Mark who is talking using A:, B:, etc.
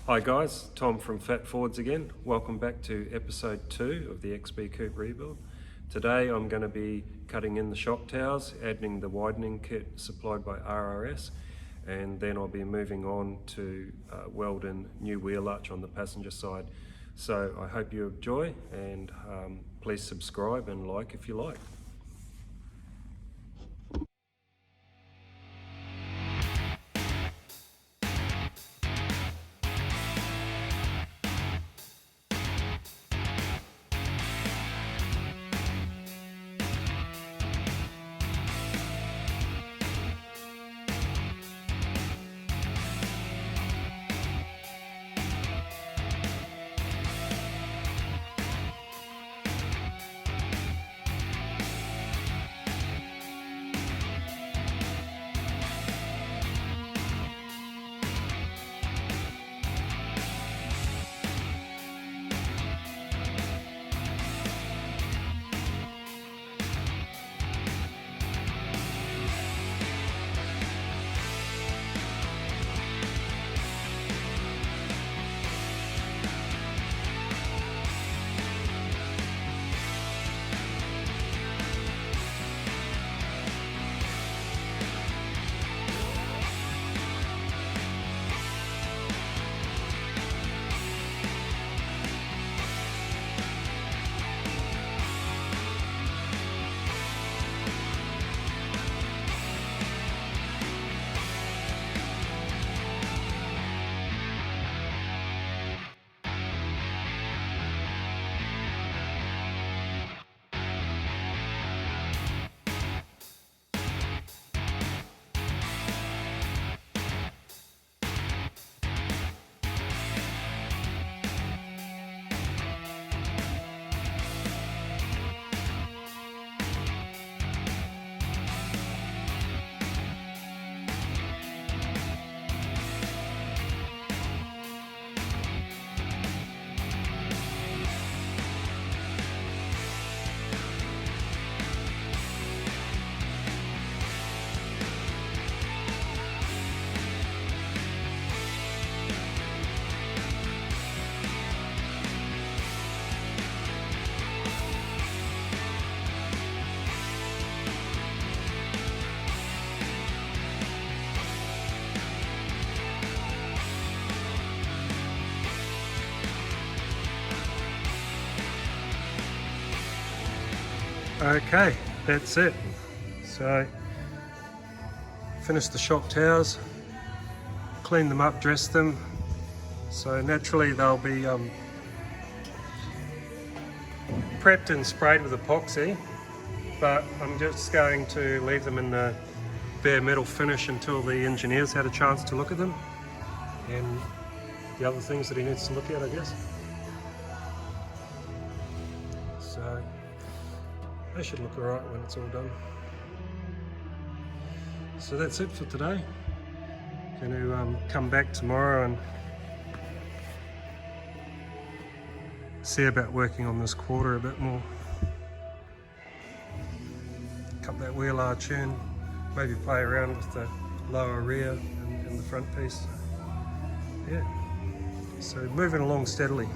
A: Hi guys, Tom from Fat Fords again. Welcome back to episode 2 of the XB Coupe rebuild. Today I'm going to be cutting in the shock towers, adding the widening kit supplied by RRS, and then I'll be moving on to weld in new wheel arch on the passenger side. So I hope you enjoy, and please subscribe and like if you like. Okay, that's it. So, finished the shock towers, cleaned them up, dressed them. So naturally they'll be prepped and sprayed with epoxy, but I'm just going to leave them in the bare metal finish until the engineers had a chance to look at them and the other things that he needs to look at, I guess. So they should look alright when it's all done. So that's it for today. Going to come back tomorrow and see about working on this quarter a bit more. Cut that wheel arch in, maybe play around with the lower rear and the front piece. Yeah, so moving along steadily.